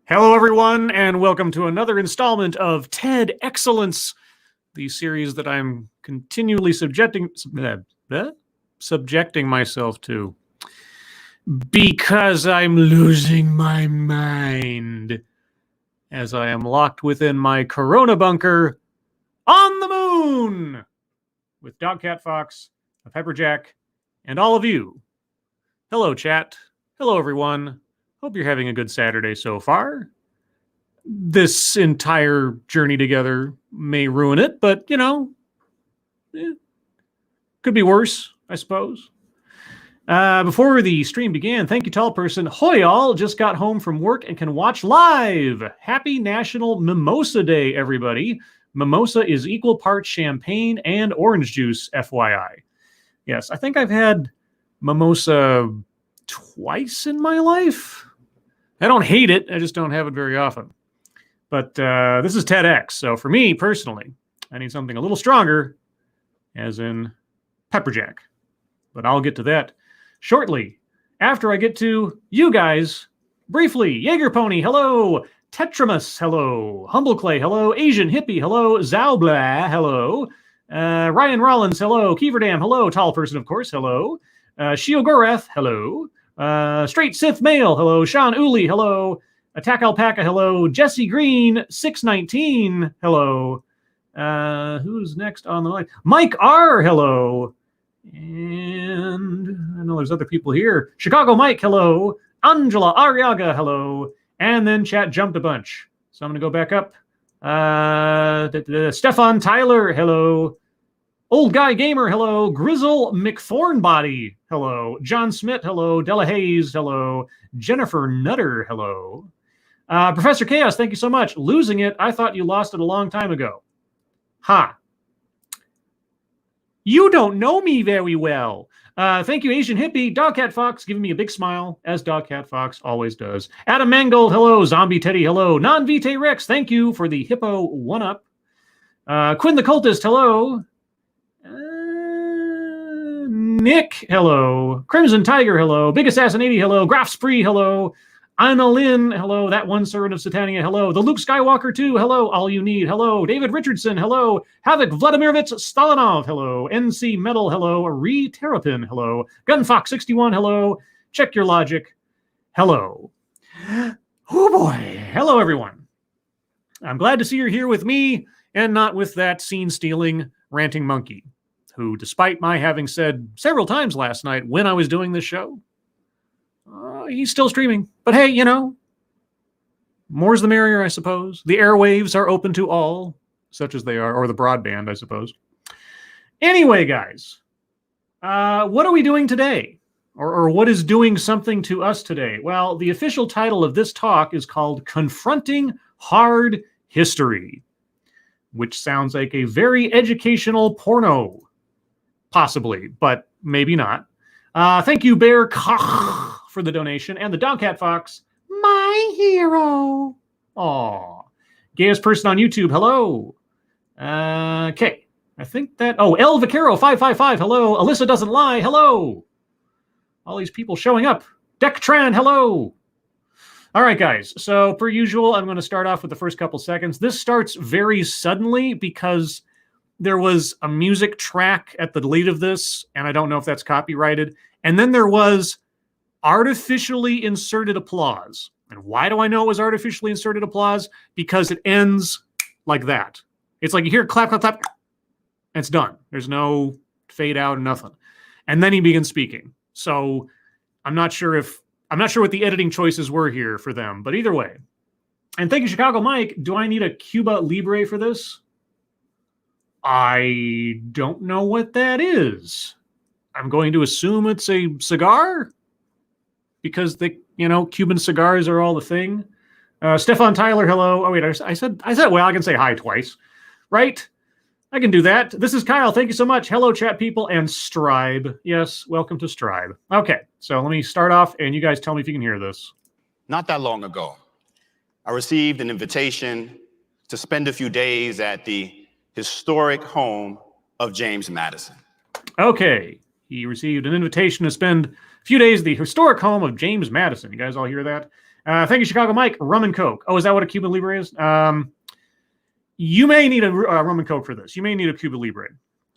Hello, everyone, and welcome to another installment of TEDXcellence, the series that I'm continually subjecting myself to because I'm losing my mind as I am locked within my Corona bunker on the moon with Dogcat Fox, a Pepperjack, and all of you. Hello, chat. Hello, everyone. Hope you're having a good Saturday so far. This entire journey together may ruin it, but, could be worse, I suppose. Before the stream began, thank you, tall person. Hoy, all just got home from work and can watch live. Happy National Mimosa Day, everybody. Mimosa is equal parts champagne and orange juice, FYI. Yes, I think I've had mimosa twice in my life. I don't hate it. I just don't have it very often. But this is TEDx, so for me personally, I need something a little stronger, as in Pepperjack. But I'll get to that shortly, after I get to you guys briefly. Jaeger Pony, hello. Tetramus, hello. Humbleclay, hello. Asian Hippie, hello. Zaubla, hello. Ryan Rollins, hello. Keeverdam, hello. Tall person, of course, hello. Shiogorath, hello. Straight Sith Male, hello. Sean Uli, hello. Attack Alpaca, hello. Jesse Green, 619, hello. Who's next on the line? Mike R, hello. And I know there's other people here. Chicago Mike, hello. Angela Ariaga, hello. And then chat jumped a bunch. So I'm going to go back up. Stefan Tyler, hello. Old Guy Gamer, hello. Grizzle McThornbody, hello. John Smith, hello. Della Hayes, hello. Jennifer Nutter, hello. Professor Chaos, thank you so much. Losing it, I thought you lost it a long time ago. Ha. You don't know me very well. Thank you, Asian Hippie. Dogcat Fox giving me a big smile, as Dogcat Fox always does. Adam Mangold, hello. Zombie Teddy, hello. Non-Vitae Rex, thank you for the Hippo 1-up. Quinn the Cultist, hello. Nick, hello. Crimson Tiger, hello. Big Assassin 80, hello. Graf Spree, hello. Anna Lynn, hello. That one servant of Satania, hello. The Luke Skywalker 2, hello. All You Need, hello. David Richardson, hello. Havoc Vladimirovich Stalinov, hello. NC Metal, hello. Re Terrapin, hello. Gunfox 61, hello. Check Your Logic, hello. Oh boy. Hello, everyone. I'm glad to see you're here with me and not with that scene-stealing, ranting monkey, who, despite my having said several times last night when I was doing this show, he's still streaming. But hey, more's the merrier, I suppose. The airwaves are open to all, such as they are, or the broadband, I suppose. Anyway, guys, what are we doing today? Or what is doing something to us today? Well, the official title of this talk is called Confronting Hard History, which sounds like a very educational porno. Possibly, but maybe not. Thank you, Bear Koch, for the donation, and the Dogcat Fox, my hero. Aw. Gayest person on YouTube, hello. Okay, I think that... Oh, El Vaquero 555, hello. Alyssa Doesn't Lie, hello. All these people showing up. Dectran, hello. All right, guys. So, per usual, I'm going to start off with the first couple seconds. This starts very suddenly because there was a music track at the lead of this, and I don't know if that's copyrighted. And then there was artificially inserted applause. And why do I know it was artificially inserted applause? Because it ends like that. It's like you hear clap, clap, clap, and it's done. There's no fade out, nothing. And then he begins speaking. So I'm not sure what the editing choices were here for them, but either way. And thank you, Chicago Mike. Do I need a Cuba Libre for this? I don't know what that is. I'm going to assume it's a cigar because Cuban cigars are all the thing. Stefan Tyler, hello. Oh wait, I said well, I can say hi twice, right? I can do that. This is Kyle. Thank you so much. Hello, chat people and Stribe. Yes, welcome to Stribe. Okay, so let me start off, and you guys tell me if you can hear this. Not that long ago, I received an invitation to spend a few days at the historic home of James Madison. Okay, he received an invitation to spend a few days at the historic home of James Madison. You guys all hear that? Thank you, Chicago Mike. Rum and Coke. Oh, is that what a Cuba Libre is? You may need a rum and Coke for this. You may need a Cuba Libre.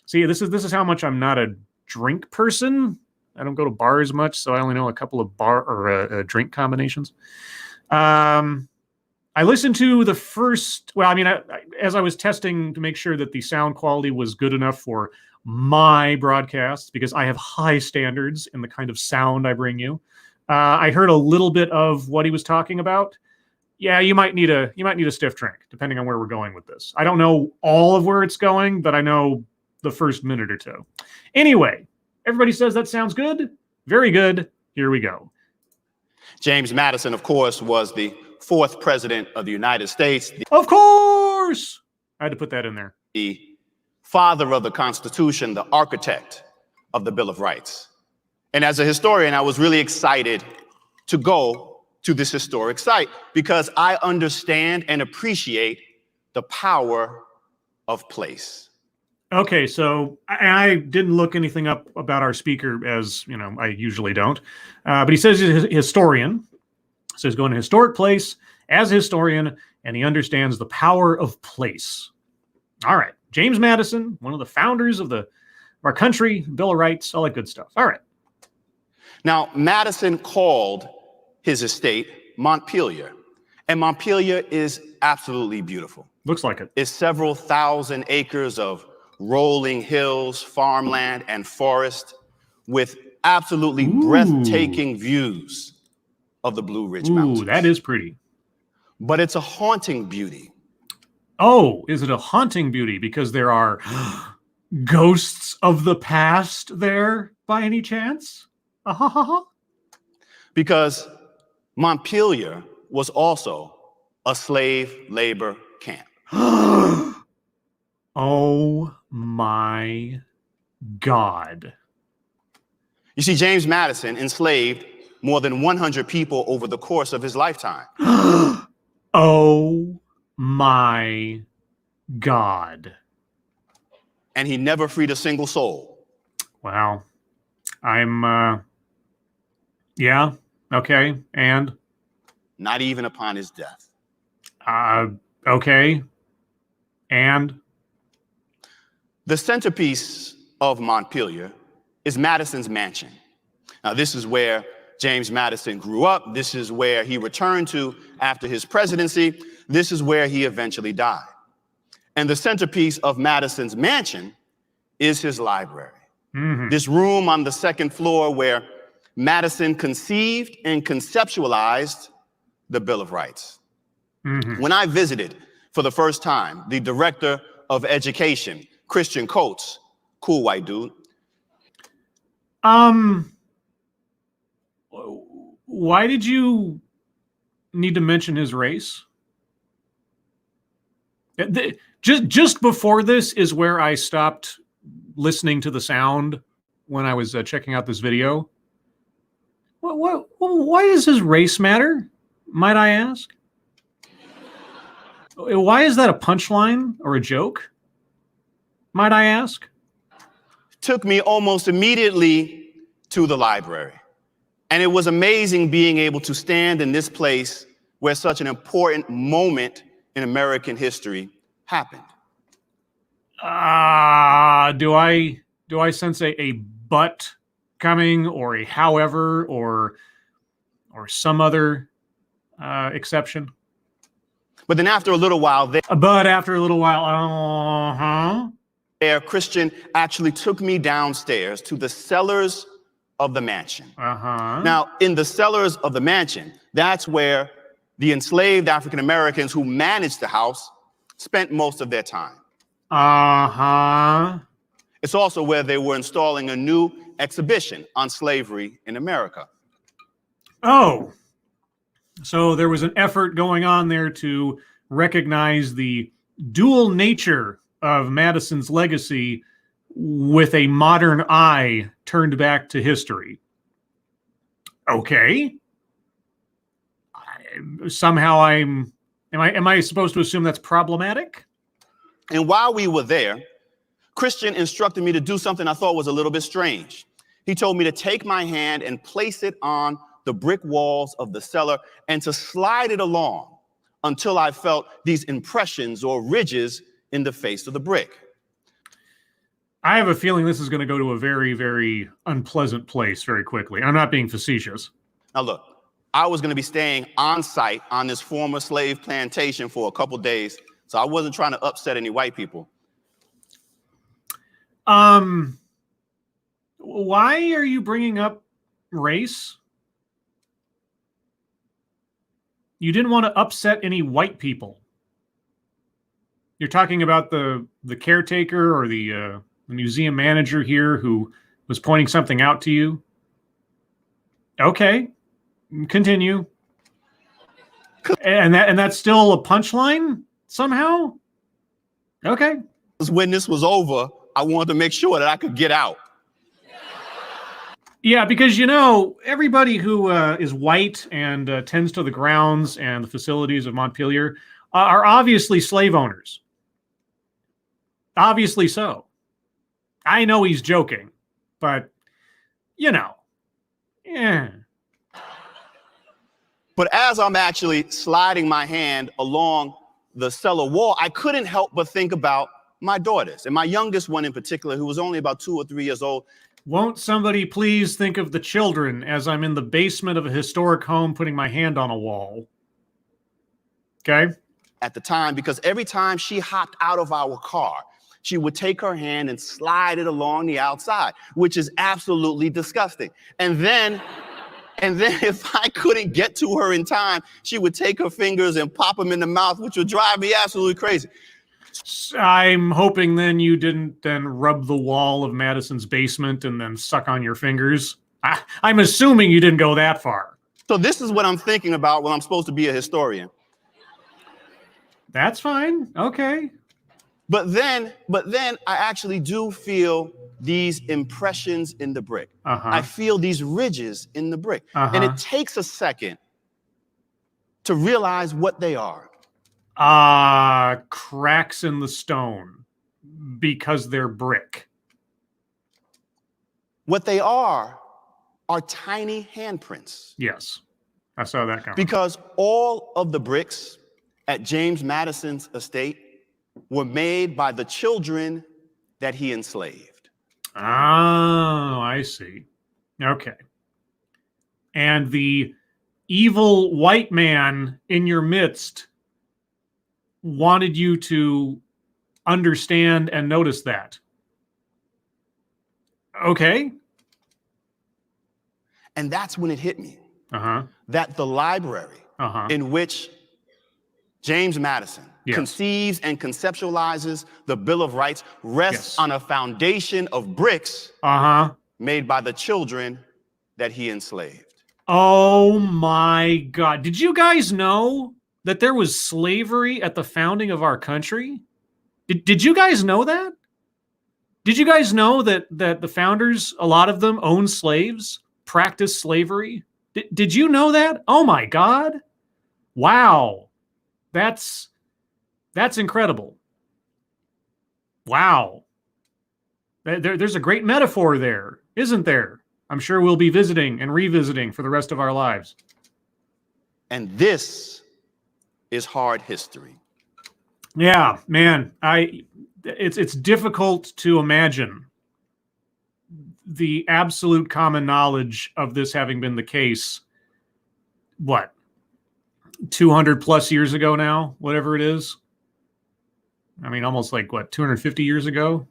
See, this is how much I'm not a drink person. I don't go to bars much, so I only know a couple of bar or drink combinations. I listened to the first. Well, I mean, as I was testing to make sure that the sound quality was good enough for my broadcasts, because I have high standards in the kind of sound I bring you. I heard a little bit of what he was talking about. Yeah, you might need a stiff drink, depending on where we're going with this. I don't know all of where it's going, but I know the first minute or two. Anyway, everybody says that sounds good. Very good. Here we go. James Madison, of course, was the 4th president of the United States. Of course! I had to put that in there. The father of the Constitution, the architect of the Bill of Rights. And as a historian, I was really excited to go to this historic site because I understand and appreciate the power of place. Okay, so I didn't look anything up about our speaker, as you know, I usually don't. But he says he's a historian. So he's going to historic place as a historian, and he understands the power of place. All right, James Madison, one of the founders of our country, Bill of Rights, all that good stuff. All right. Now, Madison called his estate Montpelier, and Montpelier is absolutely beautiful. Looks like it. It's several thousand acres of rolling hills, farmland, and forest with absolutely breathtaking views of the Blue Ridge Mountains. Ooh, that is pretty. But it's a haunting beauty. Oh, is it a haunting beauty because there are ghosts of the past there by any chance? Because Montpelier was also a slave labor camp. Oh my God. You see, James Madison enslaved more than 100 people over the course of his lifetime. Oh my God. And he never freed a single soul. Wow. Yeah, okay, and? Not even upon his death. Okay, and? The centerpiece of Montpelier is Madison's mansion. Now, this is where James Madison grew up. This is where he returned to after his presidency. This is where he eventually died. And the centerpiece of Madison's mansion is his library. Mm-hmm. This room on the 2nd floor where Madison conceived and conceptualized the Bill of Rights. Mm-hmm. When I visited for the first time, the director of education, Christian Coates, cool white dude. Why did you need to mention his race? Just before this is where I stopped listening to the sound when I was checking out this video. Why does his race matter, might I ask? Why is that a punchline or a joke, might I ask? Took me almost immediately to the library. And it was amazing being able to stand in this place where such an important moment in American history happened. Do I sense a but coming, or a however, or some other exception? But then after a little while there, Christian actually took me downstairs to the cellars of the mansion. Now, in the cellars of the mansion, that's where the enslaved African Americans who managed the house spent most of their time. It's also where they were installing a new exhibition on slavery in America. Oh, so there was an effort going on there to recognize the dual nature of Madison's legacy with a modern eye turned back to history. Okay. Somehow am I supposed to assume that's problematic? And while we were there, Christian instructed me to do something I thought was a little bit strange. He told me to take my hand and place it on the brick walls of the cellar and to slide it along until I felt these impressions or ridges in the face of the brick. I have a feeling this is going to go to a very, very unpleasant place very quickly. I'm not being facetious. Now look, I was going to be staying on site on this former slave plantation for a couple days, so I wasn't trying to upset any white people. Why are you bringing up race? You didn't want to upset any white people. You're talking about the caretaker or the museum manager here who was pointing something out to you. Okay, continue. And that's still a punchline somehow? Okay. When this was over, I wanted to make sure that I could get out. Yeah, because, you know, everybody who is white and tends to the grounds and the facilities of Montpelier are obviously slave owners. Obviously so. I know he's joking, but, you know, yeah. But as I'm actually sliding my hand along the cellar wall, I couldn't help but think about my daughters, and my youngest one in particular, who was only about 2 or 3 years old. Won't somebody please think of the children as I'm in the basement of a historic home putting my hand on a wall? Okay. At the time, because every time she hopped out of our car, she would take her hand and slide it along the outside, which is absolutely disgusting. And then if I couldn't get to her in time, she would take her fingers and pop them in the mouth, which would drive me absolutely crazy. I'm hoping then you didn't then rub the wall of Madison's basement and then suck on your fingers. I'm assuming you didn't go that far. So this is what I'm thinking about when I'm supposed to be a historian. That's fine. Okay. But then I actually do feel these impressions in the brick. I feel these ridges in the brick. And it takes a second to realize what they are. Cracks in the stone because they're brick. What they are tiny handprints. Yes, I saw that coming. Because all of the bricks at James Madison's estate were made by the children that he enslaved. Oh, I see. Okay. And the evil white man in your midst wanted you to understand and notice that. Okay. And that's when it hit me. That the library in which James Madison conceives and conceptualizes the Bill of Rights rests on a foundation of bricks made by the children that he enslaved. Oh my God. Did you guys know that there was slavery at the founding of our country? Did you guys know that? Did you guys know that the founders, a lot of them owned slaves, practiced slavery? Did you know that? Oh my God. Wow. That's incredible. Wow. There's a great metaphor there, isn't there? I'm sure we'll be visiting and revisiting for the rest of our lives. And this is hard history. Yeah, man. It's difficult to imagine the absolute common knowledge of this having been the case. What? 200 plus years ago now, whatever it is. I mean, almost like what, 250 years ago?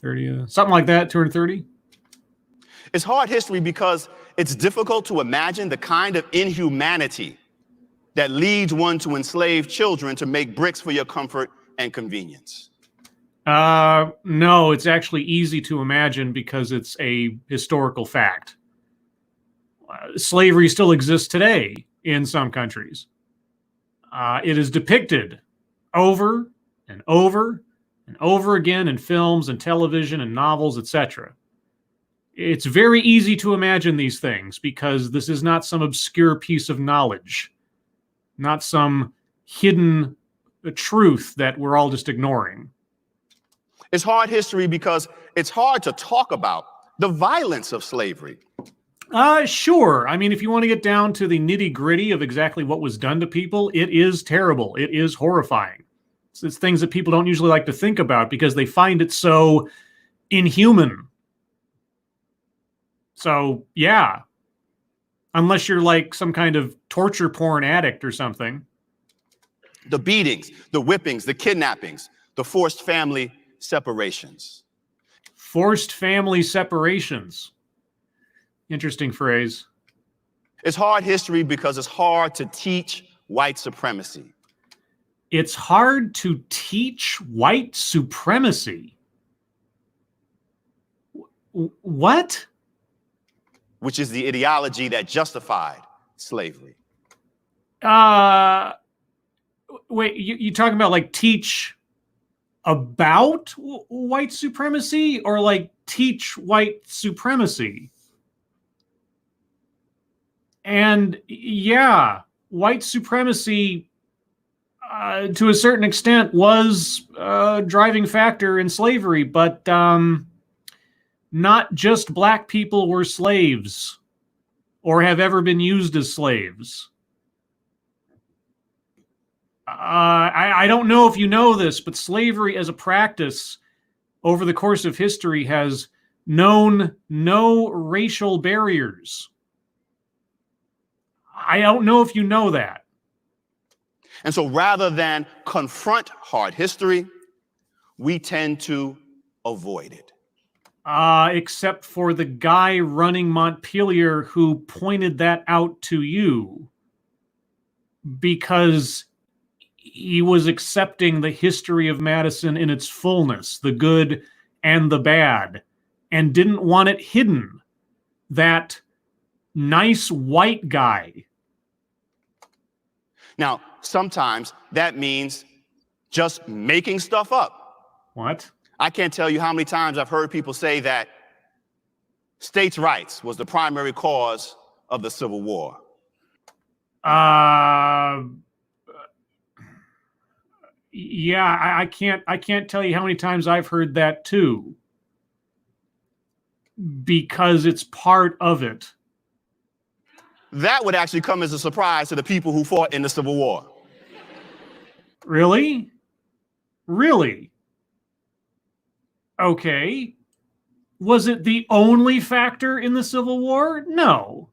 30, something like that, 230? It's hard history because it's difficult to imagine the kind of inhumanity that leads one to enslave children to make bricks for your comfort and convenience. No, it's actually easy to imagine because it's a historical fact. Slavery still exists today in some countries. It is depicted over and over and over again in films and television and novels, etc. It's very easy to imagine these things because this is not some obscure piece of knowledge, not some hidden truth that we're all just ignoring. It's hard history because it's hard to talk about the violence of slavery. Sure. I mean, if you want to get down to the nitty gritty of exactly what was done to people, it is terrible. It is horrifying. It's things that people don't usually like to think about because they find it so inhuman. So, yeah. Unless you're like some kind of torture porn addict or something. The beatings, the whippings, the kidnappings, the forced family separations. Forced family separations. Interesting phrase. It's hard history because it's hard to teach white supremacy. It's hard to teach white supremacy. What? Which is the ideology that justified slavery. Wait, you talking about like teach about white supremacy or like teach white supremacy? And yeah, white supremacy to a certain extent was a driving factor in slavery, but not just black people were slaves or have ever been used as slaves. I don't know if you know this, but slavery as a practice over the course of history has known no racial barriers. I don't know if you know that. And so rather than confront hard history, we tend to avoid it. Except for the guy running Montpelier who pointed that out to you because he was accepting the history of Madison in its fullness, the good and the bad, and didn't want it hidden. That nice white guy. Now, sometimes that means just making stuff up. What? I can't tell you how many times I've heard people say that states' rights was the primary cause of the Civil War. Yeah, I can't tell you how many times I've heard that too. Because it's part of it. That would actually come as a surprise to the people who fought in the Civil War. Really? Really? Okay. Was it the only factor in the Civil War? No.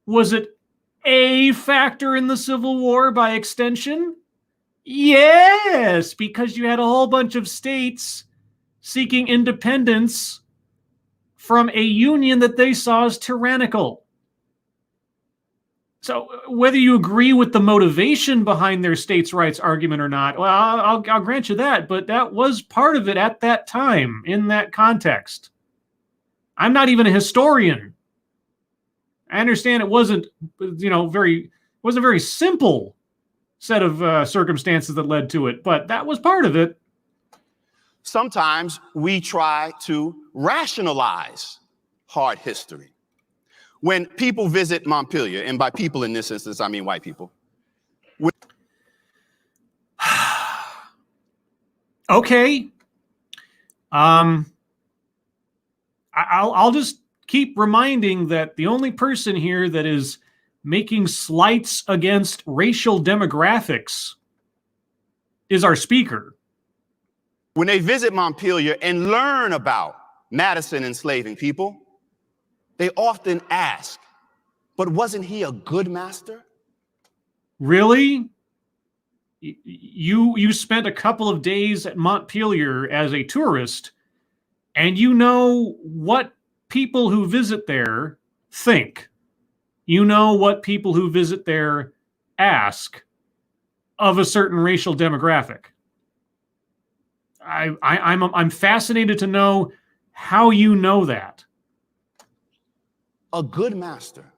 Was it a factor in the Civil War by extension? Yes, because you had a whole bunch of states seeking independence from a union that they saw as tyrannical. So whether you agree with the motivation behind their states' rights argument or not, well, I'll grant you that, but that was part of it at that time in that context. I'm not even a historian. I understand it wasn't, wasn't a very simple set of circumstances that led to it, but that was part of it. Sometimes we try to rationalize hard history. When people visit Montpelier, and by people in this instance, I mean white people. Okay. I'll just keep reminding that the only person here that is making slights against racial demographics is our speaker. When they visit Montpelier and learn about Madison enslaving people, they often ask, but wasn't he a good master? Really? You spent a couple of days at Montpelier as a tourist, and you know what people who visit there think. You know what people who visit there ask of a certain racial demographic. I'm fascinated to know how you know that. A good master.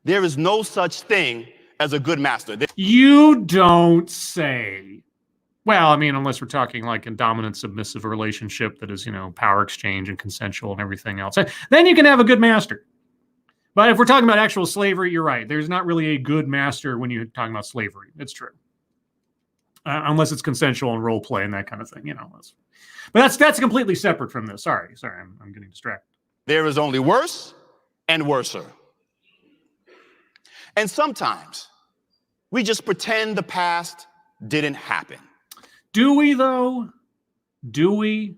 There is no such thing as a good master. You don't say. Well, I mean, unless we're talking like a dominant submissive relationship that is, power exchange and consensual and everything else. Then you can have a good master. But if we're talking about actual slavery, you're right. There's not really a good master when you're talking about slavery. It's true. Unless it's consensual and role play and that kind of thing, But that's completely separate from this. Sorry, I'm getting distracted. There is only worse and worser. And sometimes we just pretend the past didn't happen. Do we, though? Do we?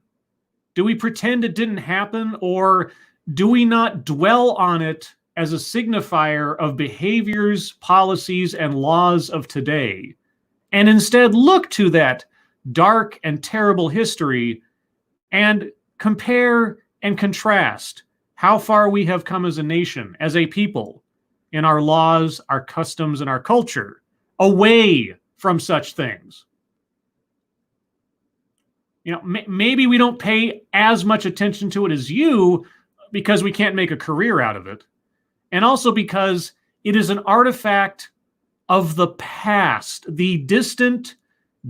Do we pretend it didn't happen, or do we not dwell on it as a signifier of behaviors, policies, and laws of today, and instead look to that dark and terrible history and compare and contrast how far we have come as a nation, as a people, in our laws, our customs, and our culture, away from such things? You know, maybe we don't pay as much attention to it as you because we can't make a career out of it. And also because it is an artifact of the past, the distant,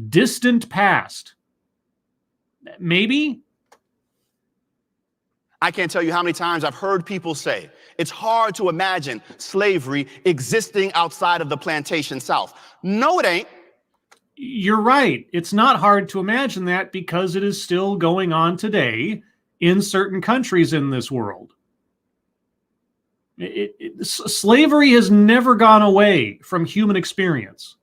distant past. Maybe? I can't tell you how many times I've heard people say, it's hard to imagine slavery existing outside of the plantation South. No, it ain't. You're right. It's not hard to imagine that because it is still going on today in certain countries in this world. Slavery has never gone away from human experience.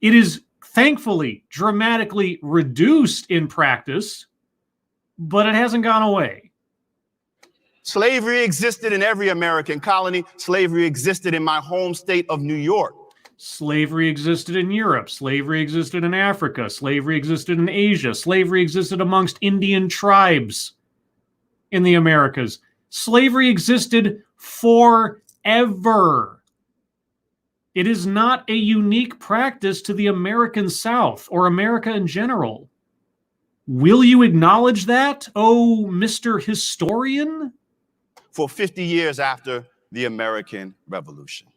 It is thankfully dramatically reduced in practice, but it hasn't gone away. Slavery existed in every American colony. Slavery existed in my home state of New York. Slavery existed in Europe. Slavery existed in Africa. Slavery existed in Asia. Slavery existed amongst Indian tribes in the Americas. Slavery existed forever. It is not a unique practice to the American South or America in general. Will you acknowledge that, oh, Mr. Historian? For 50 years after the American Revolution.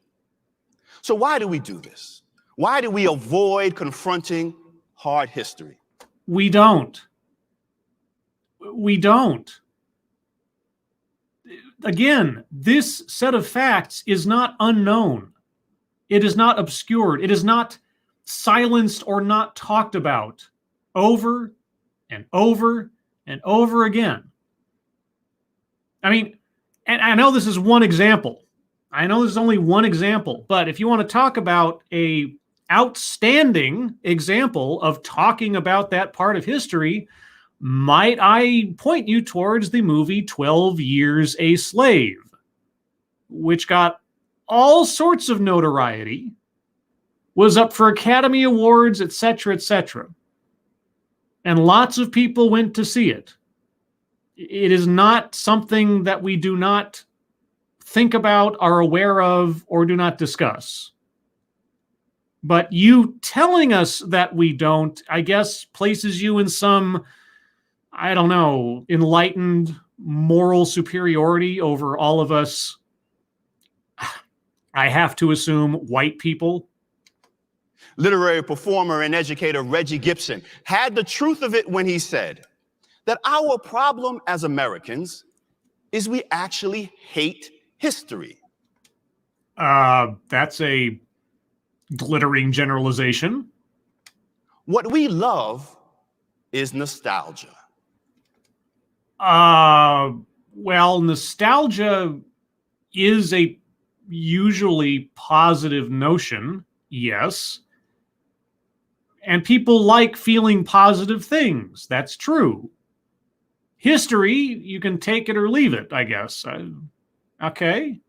So why do we do this? Why do we avoid confronting hard history? We don't. We don't. Again, this set of facts is not unknown. It is not obscured. It is not silenced or not talked about over and over and over again. I mean, and I know this is one example. I know there's only one example, but if you want to talk about a outstanding example of talking about that part of history, might I point you towards the movie 12 Years a Slave, which got all sorts of notoriety, was up for Academy Awards, etc., etc. And lots of people went to see it. It is not something that we do not think about, are aware of, or do not discuss. But you telling us that we don't, I guess, places you in some, I don't know, enlightened moral superiority over all of us, I have to assume, white people. Literary performer and educator Reggie Gibson had the truth of it when he said that our problem as Americans is we actually hate history. That's a glittering generalization. What we love is nostalgia. Well, nostalgia is a usually positive notion, yes. And people like feeling positive things. That's true. History, you can take it or leave it, I guess. Okay.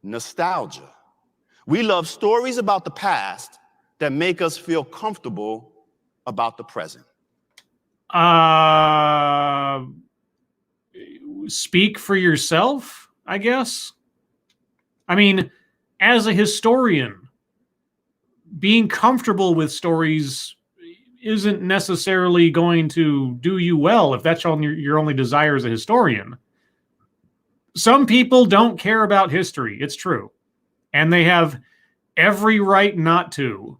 Nostalgia. We love stories about the past that make us feel comfortable about the present. Speak for yourself, I guess. I mean, as a historian, being comfortable with stories isn't necessarily going to do you well if that's your only desire as a historian. Some people don't care about history. It's true. And they have every right not to.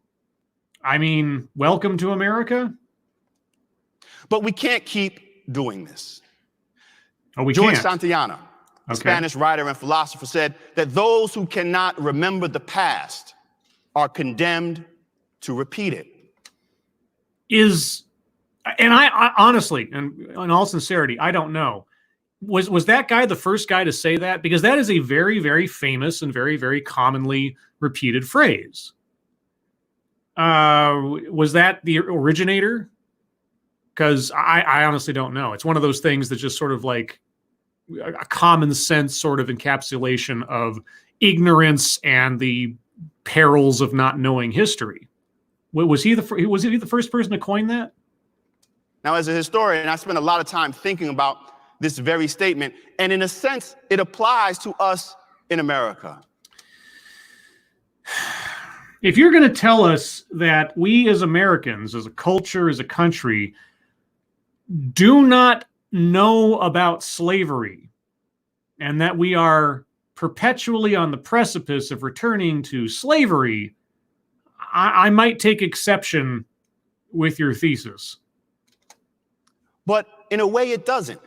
I mean, welcome to America. But we can't keep doing this. Oh, we George can't. Santayana, a Spanish writer and philosopher, said that those who cannot remember the past are condemned to repeat it. And I honestly, and in all sincerity, I don't know. Was that guy the first guy to say that? Because that is a very, very famous and very, very commonly repeated phrase. Was that the originator? Because I honestly don't know. It's one of those things that's just sort of like a common sense sort of encapsulation of ignorance and the perils of not knowing history. Was he the first person to coin that? Now, as a historian, I spend a lot of time thinking about this very statement, and in a sense, it applies to us in America. If you're going to tell us that we as Americans, as a culture, as a country, do not know about slavery, and that we are perpetually on the precipice of returning to slavery, I might take exception with your thesis. But in a way, it doesn't.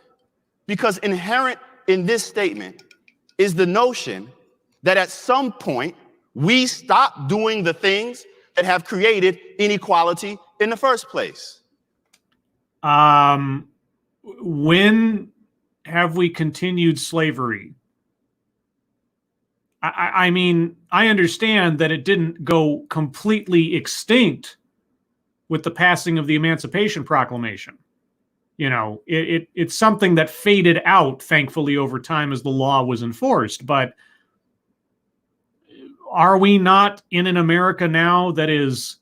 Because inherent in this statement is the notion that at some point, we stop doing the things that have created inequality in the first place. When have we continued slavery? I mean, I understand that it didn't go completely extinct with the passing of the Emancipation Proclamation. You know, it's something that faded out, thankfully, over time as the law was enforced. But are we not in an America now that is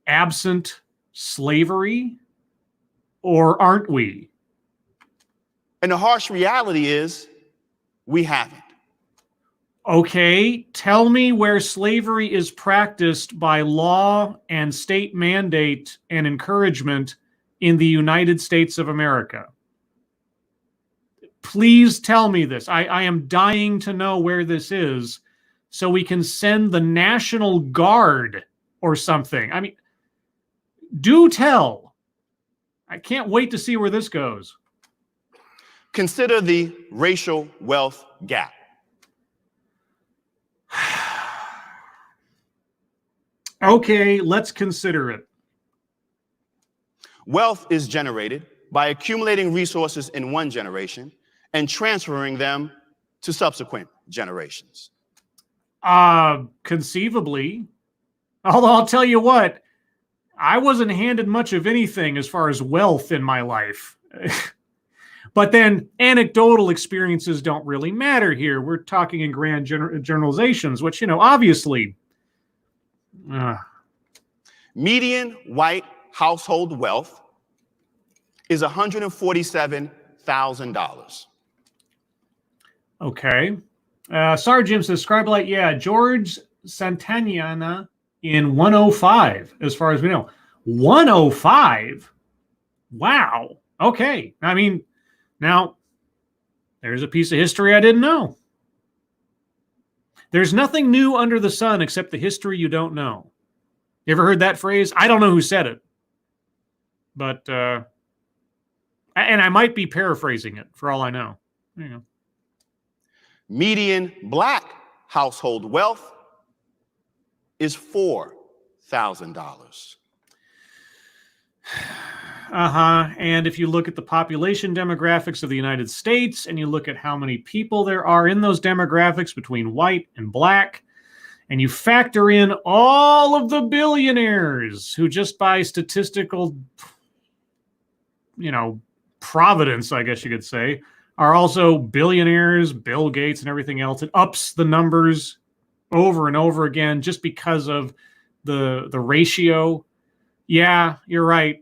absent slavery? Or aren't we? And the harsh reality is we haven't. Okay, tell me where slavery is practiced by law and state mandate and encouragement in the United States of America. Please tell me this. I am dying to know where this is so we can send the National Guard or something. I mean, do tell. I can't wait to see where this goes. Consider the racial wealth gap. Okay, let's consider it. Wealth is generated by accumulating resources in one generation and transferring them to subsequent generations. Conceivably. Although I'll tell you what, I wasn't handed much of anything as far as wealth in my life. But then anecdotal experiences don't really matter here. We're talking in grand generalizations, which, you know, obviously. Median white household wealth is $147,000. Okay. Sargent says, Scribelite, yeah, George Santayana in 105, as far as we know. 105? Wow. Okay. I mean, now, there's a piece of history I didn't know. There's nothing new under the sun except the history you don't know. You ever heard that phrase? I don't know who said it. But, and I might be paraphrasing it for all I know. There you go. Median black household wealth is $4,000. And if you look at the population demographics of the United States and you look at how many people there are in those demographics between white and black, and you factor in all of the billionaires who just by statistical, you know, providence, I guess you could say, are also billionaires, Bill Gates and everything else, it ups the numbers over and over again just because of the ratio. Yeah, you're right.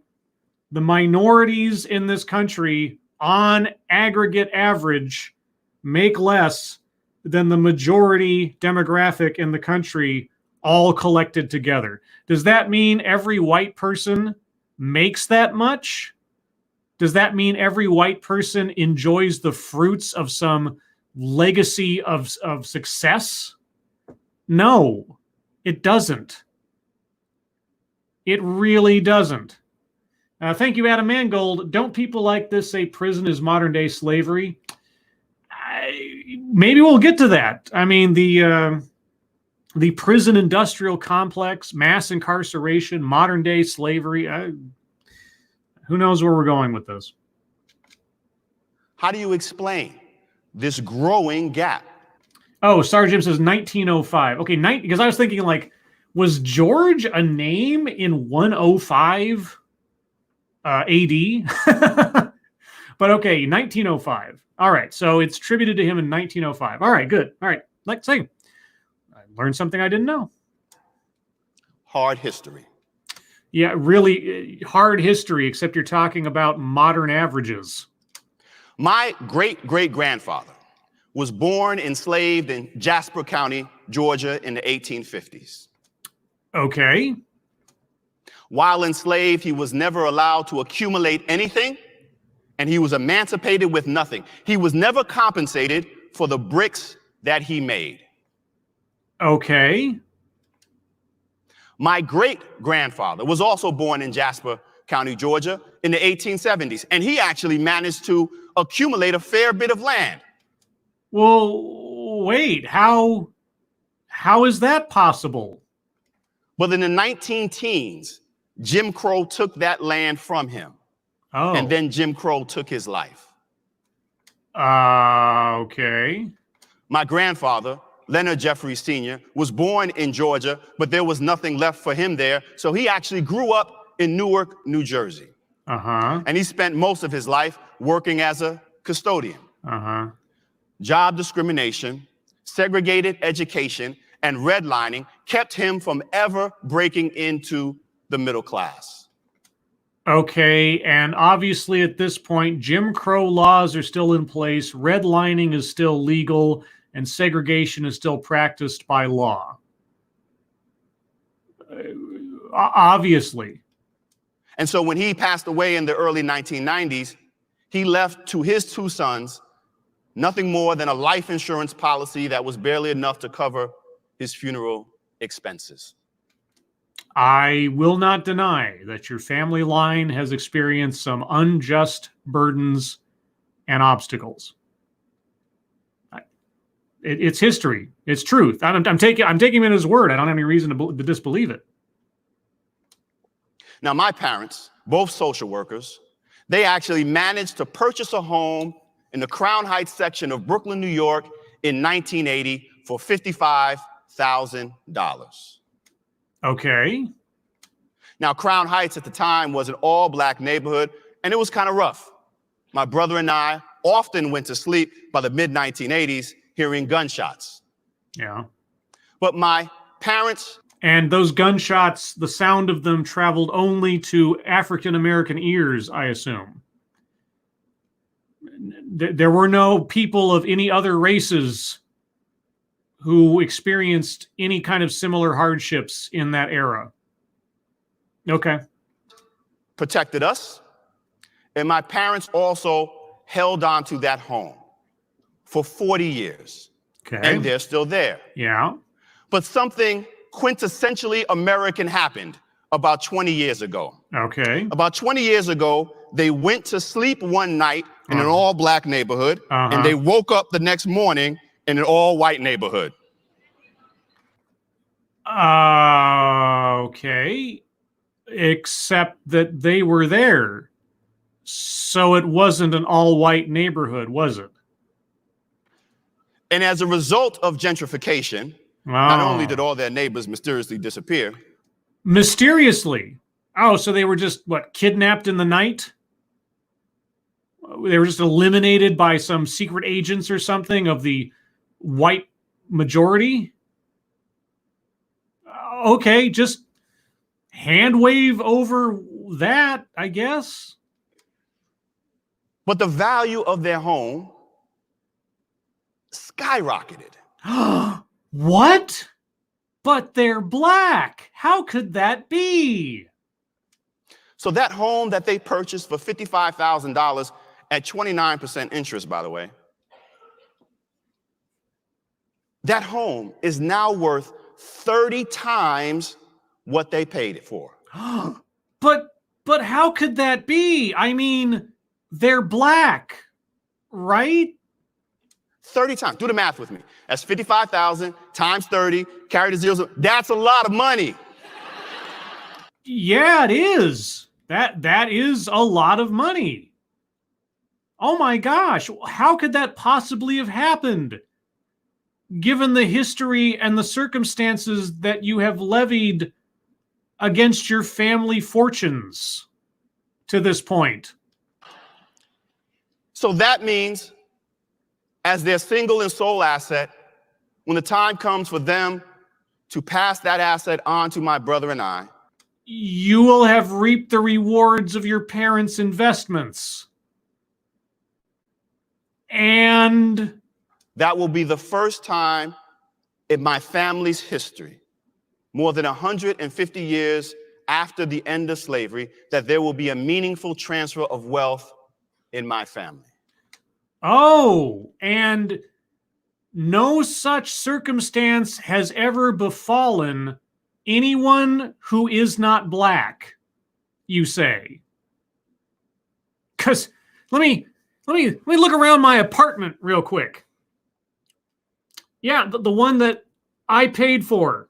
The minorities in this country, on aggregate average, make less than the majority demographic in the country all collected together. Does that mean every white person makes that much? Does that mean every white person enjoys the fruits of some legacy of success? No, it doesn't. It really doesn't. Thank you, Adam Mangold. Don't people like this say prison is modern day slavery? Maybe we'll get to that. I mean, the prison industrial complex, mass incarceration, modern day slavery. Who knows where we're going with this? How do you explain this growing gap? Oh, Sarge Jim says 1905. Okay, because I was thinking, like, was George a name in 105 AD? But okay, 1905. All right, so it's attributed to him in 1905. All right, good. All right, let's say I learned something I didn't know. Hard history. Yeah, really hard history, except you're talking about modern averages. My great-great-grandfather was born enslaved in Jasper County, Georgia in the 1850s. Okay. While enslaved, he was never allowed to accumulate anything, and he was emancipated with nothing. He was never compensated for the bricks that he made. Okay. My great-grandfather was also born in Jasper County, Georgia in the 1870s, and he actually managed to accumulate a fair bit of land. Well, wait, how is that possible? But in the 19-teens, Jim Crow took that land from him. Oh. And then Jim Crow took his life. Okay. My grandfather, Leonard Jeffrey Sr., was born in Georgia, but there was nothing left for him there. So he actually grew up in Newark, New Jersey. Uh-huh. And he spent most of his life working as a custodian. Uh-huh. Job discrimination, segregated education, and redlining kept him from ever breaking into the middle class. Okay, and obviously at this point, Jim Crow laws are still in place, redlining is still legal, and segregation is still practiced by law. Obviously. And so when he passed away in the early 1990s, he left to his two sons nothing more than a life insurance policy that was barely enough to cover his funeral expenses. I will not deny that your family line has experienced some unjust burdens and obstacles. It's history. It's truth. I'm taking him at his word. I don't have any reason to disbelieve it. Now, my parents, both social workers, they actually managed to purchase a home in the Crown Heights section of Brooklyn, New York in 1980 for $55,000. Okay. Now, Crown Heights at the time was an all-black neighborhood, and it was kind of rough. My brother and I often went to sleep by the mid-1980s hearing gunshots. Yeah. But my parents... And those gunshots, the sound of them traveled only to African-American ears, I assume. There were no people of any other races who experienced any kind of similar hardships in that era. Okay. Protected us. And my parents also held on to that home for 40 years. Okay. And they're still there. Yeah. But something quintessentially American happened about 20 years ago. Okay. About 20 years ago, they went to sleep one night in an all-black neighborhood, and they woke up the next morning in an all-white neighborhood. Okay. Except that they were there. So it wasn't an all-white neighborhood, was it? And as a result of gentrification, not only did all their neighbors mysteriously disappear. Mysteriously? Oh, so they were just, what, kidnapped in the night? They were just eliminated by some secret agents or something of the white majority? Okay, just hand wave over that, I guess. But the value of their home skyrocketed. What? But they're black. How could that be? So that home that they purchased for $55,000 at 29% interest, by the way, that home is now worth 30 times what they paid it for. But how could that be? I mean, they're black, right? 30 times. Do the math with me. That's 55,000 times 30, carry the zeros. That's a lot of money. Yeah, it is. That is a lot of money. Oh my gosh, how could that possibly have happened? Given the history and the circumstances that you have levied against your family fortunes to this point. So that means, as their single and sole asset, when the time comes for them to pass that asset on to my brother and I, you will have reaped the rewards of your parents' investments. And that will be the first time in my family's history, more than 150 years after the end of slavery, that there will be a meaningful transfer of wealth in my family. Oh, and no such circumstance has ever befallen anyone who is not black, you say. Because let me look around my apartment real quick. Yeah, the one that I paid for.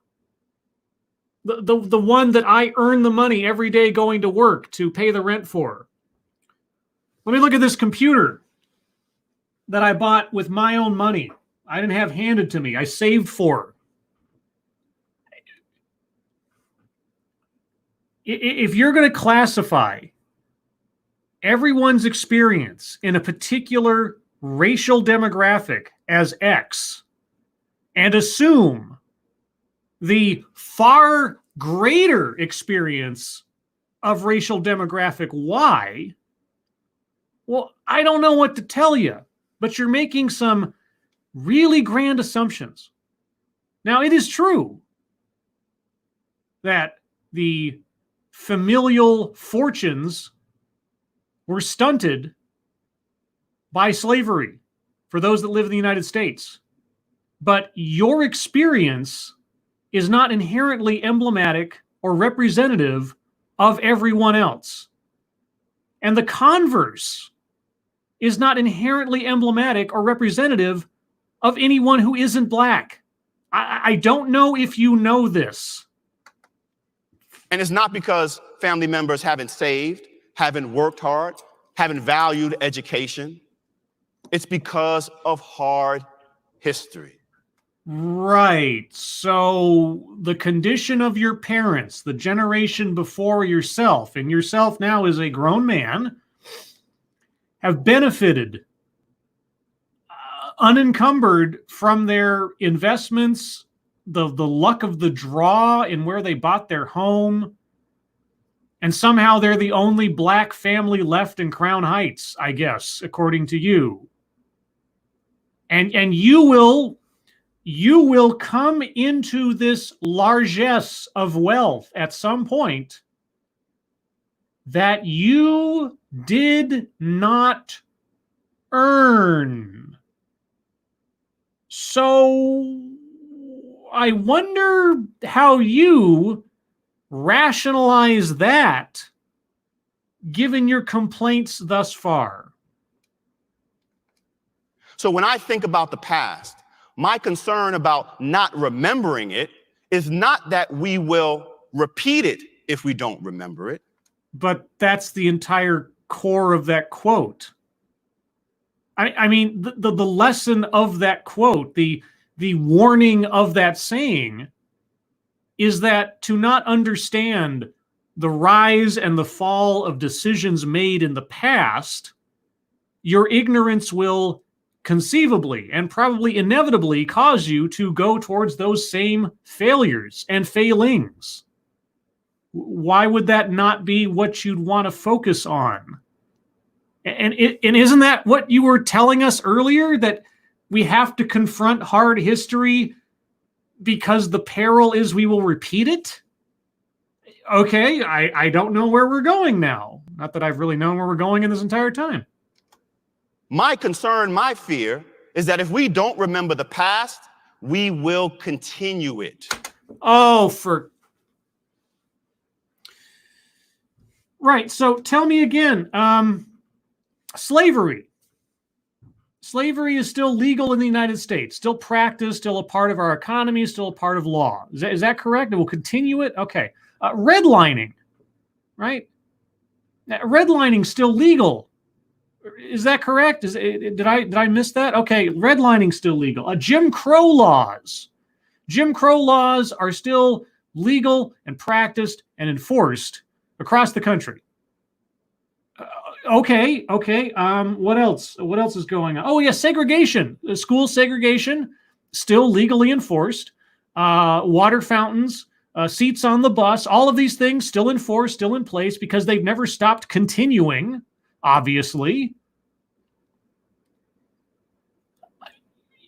The one that I earn the money every day going to work to pay the rent for. Let me look at this computer that I bought with my own money. I didn't have handed to me. I saved for. If you're going to classify everyone's experience in a particular racial demographic as X and assume the far greater experience of racial demographic Y, well, I don't know what to tell you, but you're making some really grand assumptions. Now, it is true that the familial fortunes were stunted by slavery for those that live in the United States. But your experience is not inherently emblematic or representative of everyone else. And the converse is not inherently emblematic or representative of anyone who isn't black. I don't know if you know this. And it's not because family members haven't saved, haven't worked hard, haven't valued education. It's because of hard history. Right. So the condition of your parents, the generation before yourself, and yourself now as a grown man, have benefited unencumbered from their investments, the luck of the draw in where they bought their home. And somehow they're the only black family left in Crown Heights, I guess, according to you. And you will come into this largesse of wealth at some point that you did not earn. So I wonder how you rationalize that given your complaints thus far. So when I think about the past, my concern about not remembering it is not that we will repeat it if we don't remember it. But that's the entire core of that quote. I mean, the lesson of that quote, the warning of that saying is that to not understand the rise and the fall of decisions made in the past, your ignorance will conceivably and probably inevitably cause you to go towards those same failures and failings. Why would that not be what you'd want to focus on? And isn't that what you were telling us earlier, that we have to confront hard history because the peril is we will repeat it? Okay, I don't know where we're going now. Not that I've really known where we're going in this entire time. My concern, my fear, is that if we don't remember the past, we will continue it. Oh, right. So tell me again, slavery. Slavery is still legal in the United States, still practiced, still a part of our economy, still a part of law. Is that correct? And we'll continue it? Okay. Redlining, right? Redlining still legal Is that correct? Did I miss that? Okay, redlining's still legal. Jim Crow laws. Jim Crow laws are still legal and practiced and enforced across the country. Okay. What else? What else is going on? Oh, yeah, segregation. School segregation, still legally enforced. Water fountains, seats on the bus, all of these things still enforced, still in place because they've never stopped continuing, obviously.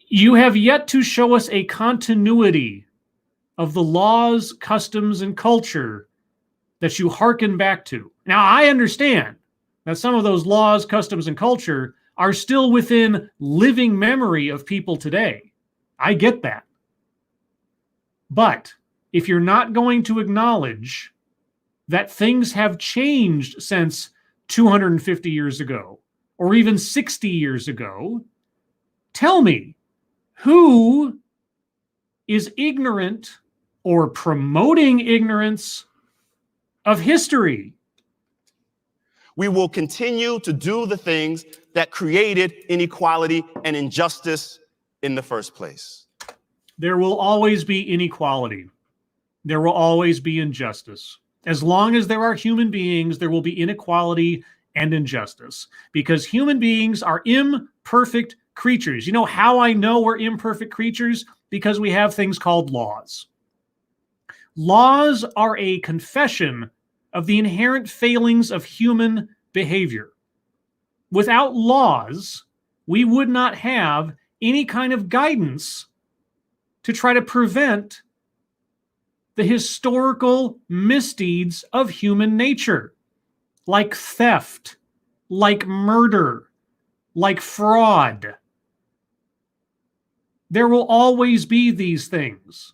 You have yet to show us a continuity of the laws, customs, and culture that you hearken back to. Now, I understand that some of those laws, customs, and culture are still within living memory of people today. I get that. But if you're not going to acknowledge that things have changed since 250 years ago, or even 60 years ago, tell me, who is ignorant or promoting ignorance of history? We will continue to do the things that created inequality and injustice in the first place. There will always be inequality. There will always be injustice. As long as there are human beings, there will be inequality and injustice, because human beings are imperfect creatures. You know how I know we're imperfect creatures? Because we have things called laws. Laws are a confession of the inherent failings of human behavior. Without laws, we would not have any kind of guidance to try to prevent the historical misdeeds of human nature, like theft, like murder, like fraud. There will always be these things.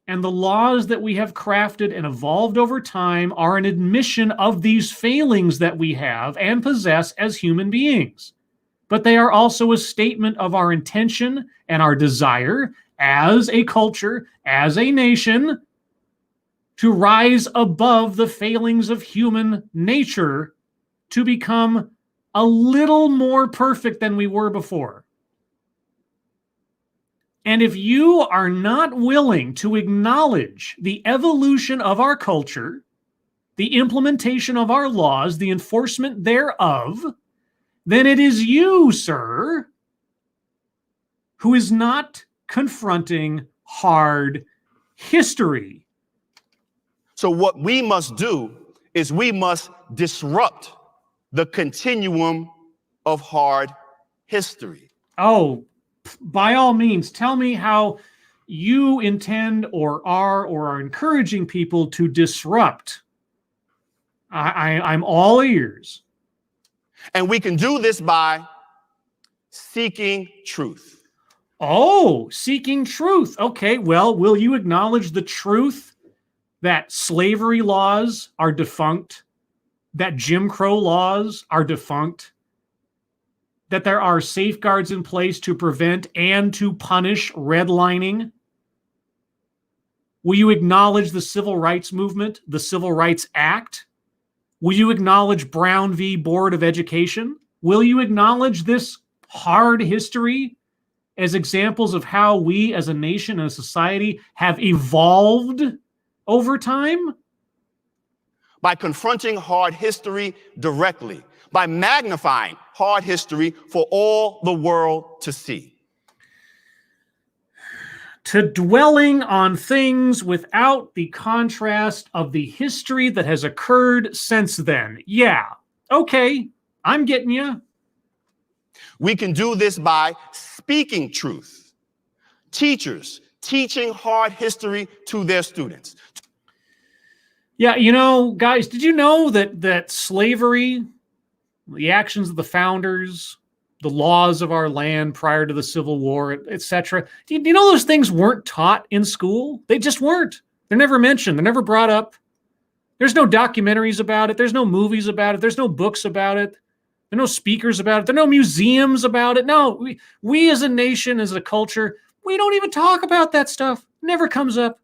And the laws that we have crafted and evolved over time are an admission of these failings that we have and possess as human beings. But they are also a statement of our intention and our desire as a culture, as a nation, to rise above the failings of human nature to become a little more perfect than we were before. And if you are not willing to acknowledge the evolution of our culture, the implementation of our laws, the enforcement thereof, then it is you, sir, who is not confronting hard history. So what we must do is we must disrupt the continuum of hard history. Oh, by all means, tell me how you intend or are encouraging people to disrupt. I'm all ears. And we can do this by seeking truth. Oh, seeking truth. Okay, well, will you acknowledge the truth that slavery laws are defunct, that Jim Crow laws are defunct, that there are safeguards in place to prevent and to punish redlining? Will you acknowledge the Civil Rights Movement, the Civil Rights Act? Will you acknowledge Brown v. Board of Education? Will you acknowledge this hard history as examples of how we as a nation and a society have evolved over time? By confronting hard history directly, by magnifying hard history for all the world to see. To dwelling on things without the contrast of the history that has occurred since then. Yeah, okay, I'm getting you. We can do this by speaking truth. Teachers teaching hard history to their students. Yeah, you know, guys, did you know that slavery, the actions of the founders, the laws of our land prior to the Civil War, etc. Do you know those things weren't taught in school? They just weren't. They're never mentioned. They're never brought up. There's no documentaries about it. There's no movies about it. There's no books about it. There are no speakers about it. There are no museums about it. No, we as a nation, as a culture, we don't even talk about that stuff. It never comes up.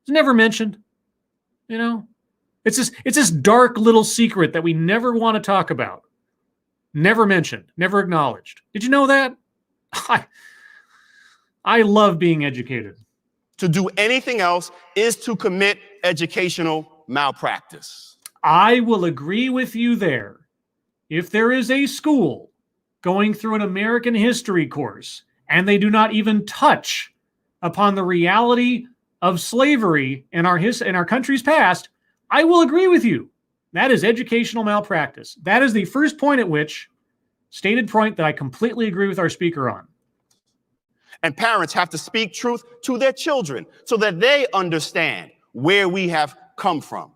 It's never mentioned. You know, it's this dark little secret that we never want to talk about. Never mentioned, never acknowledged. Did you know that? I love being educated. To do anything else is to commit educational malpractice. I will agree with you there. If there is a school going through an American history course and they do not even touch upon the reality of slavery in our country's past, I will agree with you. That is educational malpractice. That is the first point at which, stated point that I completely agree with our speaker on. And parents have to speak truth to their children so that they understand where we have come from.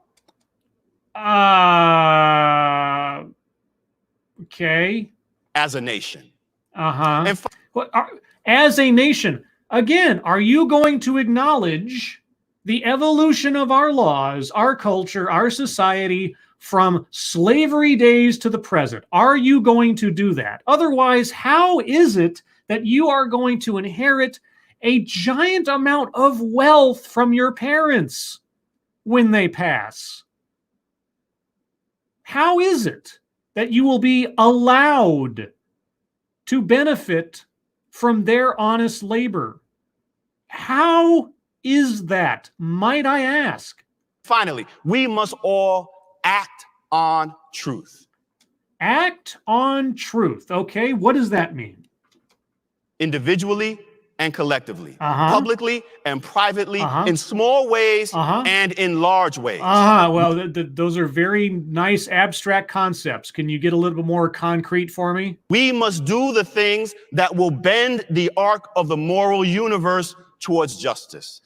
Okay. As a nation. Uh-huh. As a nation, again, are you going to acknowledge the evolution of our laws, our culture, our society from slavery days to the present? Are you going to do that? Otherwise, how is it that you are going to inherit a giant amount of wealth from your parents when they pass? How is it that you will be allowed to benefit from their honest labor? How is that, might I ask? Finally, we must all act on truth. Act on truth. Okay, what does that mean? Individually and collectively, publicly and privately, in small ways and in large ways. Well, those are very nice abstract concepts. Can you get a little bit more concrete for me? We must do the things that will bend the arc of the moral universe towards justice.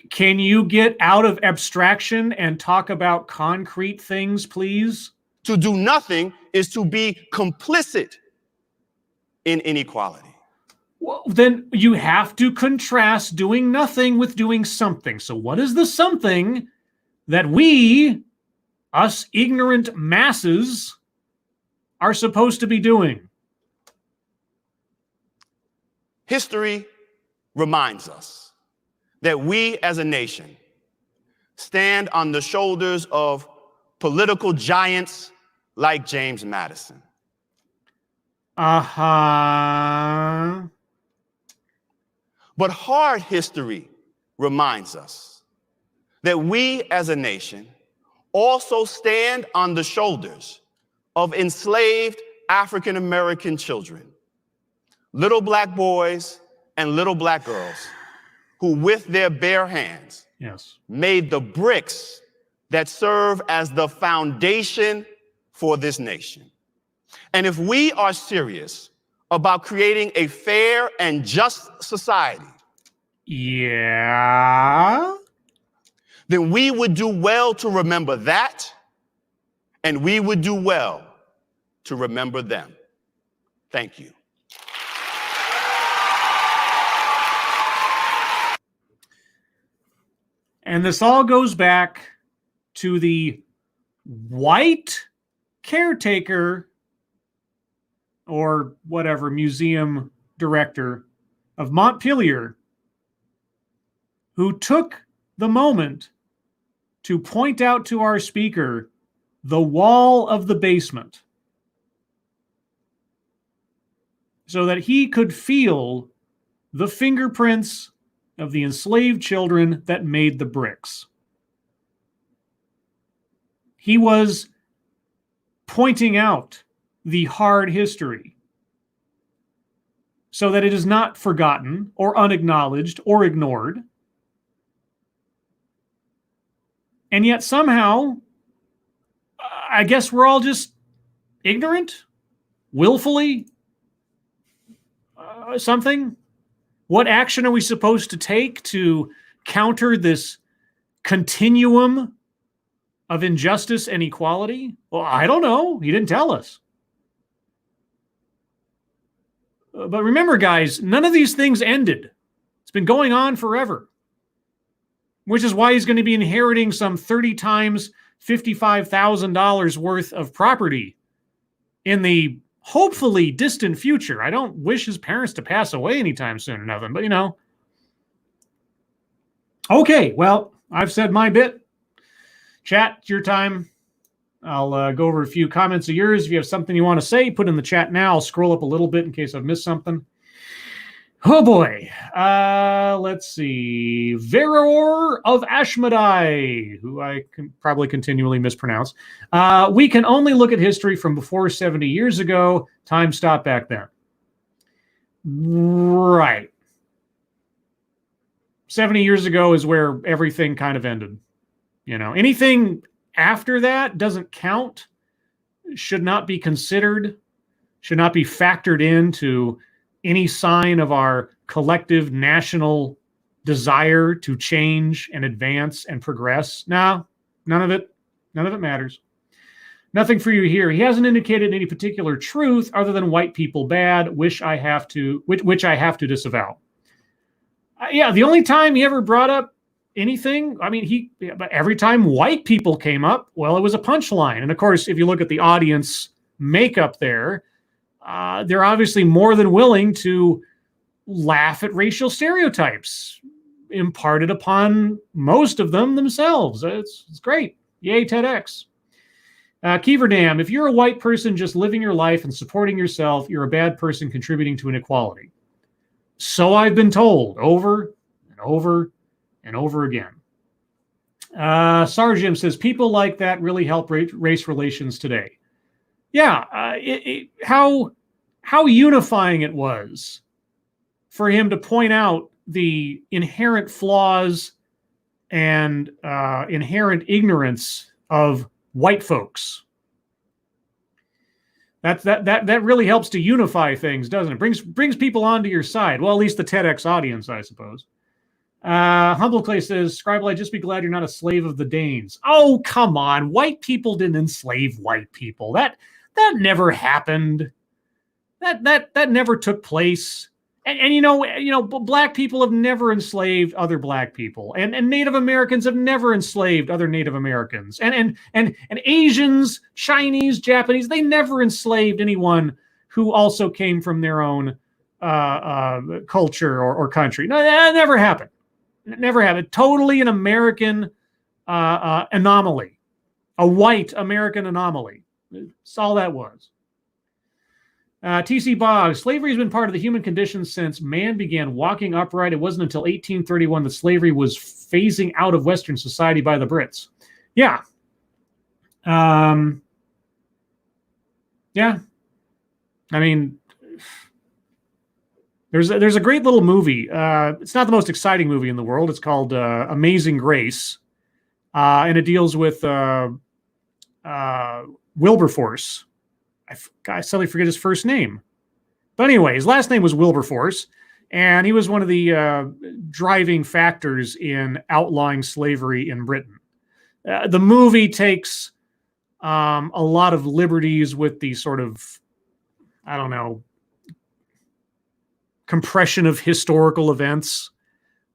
Can you get out of abstraction and talk about concrete things, please? To do nothing is to be complicit in inequality. Well, then you have to contrast doing nothing with doing something. So what is the something that we, us ignorant masses, are supposed to be doing? History reminds us that we as a nation stand on the shoulders of political giants like James Madison. But hard history reminds us that we as a nation also stand on the shoulders of enslaved African American children, little black boys and little black girls who with their bare hands made the bricks that serve as the foundation for this nation. And if we are serious about creating a fair and just society, then we would do well to remember that, and we would do well to remember them. Thank you. And this all goes back to the white caretaker or whatever museum director of Montpelier who took the moment to point out to our speaker the wall of the basement so that he could feel the fingerprints of the enslaved children that made the bricks. He was pointing out the hard history so that it is not forgotten or unacknowledged or ignored. And yet somehow, I guess we're all just ignorant, willfully, something. What action are we supposed to take to counter this continuum of injustice and equality? Well, I don't know. He didn't tell us. But remember, guys, none of these things ended. It's been going on forever, which is why he's going to be inheriting some 30 times $55,000 worth of property in the hopefully distant future. I don't wish his parents to pass away anytime soon or nothing, but you know. Okay, well, I've said my bit. Chat, it's your time. I'll go over a few comments of yours. If you have something you want to say, put in the chat now. I'll scroll up a little bit in case I've missed something. Oh boy. Let's see. Veror of Ashmedai, who I can probably continually mispronounce. We can only look at history from before 70 years ago. Time stopped back then. Right. 70 years ago is where everything kind of ended. You know, anything after that doesn't count, should not be considered, should not be factored into any sign of our collective national desire to change and advance and progress. No, none of it matters. Nothing for you here. He hasn't indicated any particular truth other than white people bad, which I have to disavow. Yeah, the only time he ever brought up anything, I mean, but every time white people came up, well, it was a punchline. And of course, if you look at the audience makeup there, they're obviously more than willing to laugh at racial stereotypes imparted upon most of them themselves. It's great. Yay, TEDx. Keeverdam, if you're a white person just living your life and supporting yourself, you're a bad person contributing to inequality. So I've been told over and over and over again. Sarjim says, people like that really help race relations today. Yeah, how unifying it was for him to point out the inherent flaws and inherent ignorance of white folks. That really helps to unify things, doesn't it? Brings people onto your side. Well, at least the TEDx audience, I suppose. Humble Clay says, Scribble, I'd just be glad you're not a slave of the Danes. Oh, come on. White people didn't enslave white people. That never happened. That never took place. And you know, black people have never enslaved other black people, and Native Americans have never enslaved other Native Americans, and Asians, Chinese, Japanese, they never enslaved anyone who also came from their own culture or country. No, that never happened. It never happened. Totally an American anomaly, a white American anomaly. That's all that was. TC Boggs, slavery has been part of the human condition since man began walking upright. It wasn't until 1831 that slavery was phasing out of Western society by the Brits. Yeah. Yeah. I mean, there's a great little movie. It's not the most exciting movie in the world. It's called Amazing Grace. And it deals with Wilberforce. I suddenly forget his first name. But anyway, his last name was Wilberforce, and he was one of the driving factors in outlawing slavery in Britain. The movie takes a lot of liberties with the sort of, I don't know, compression of historical events.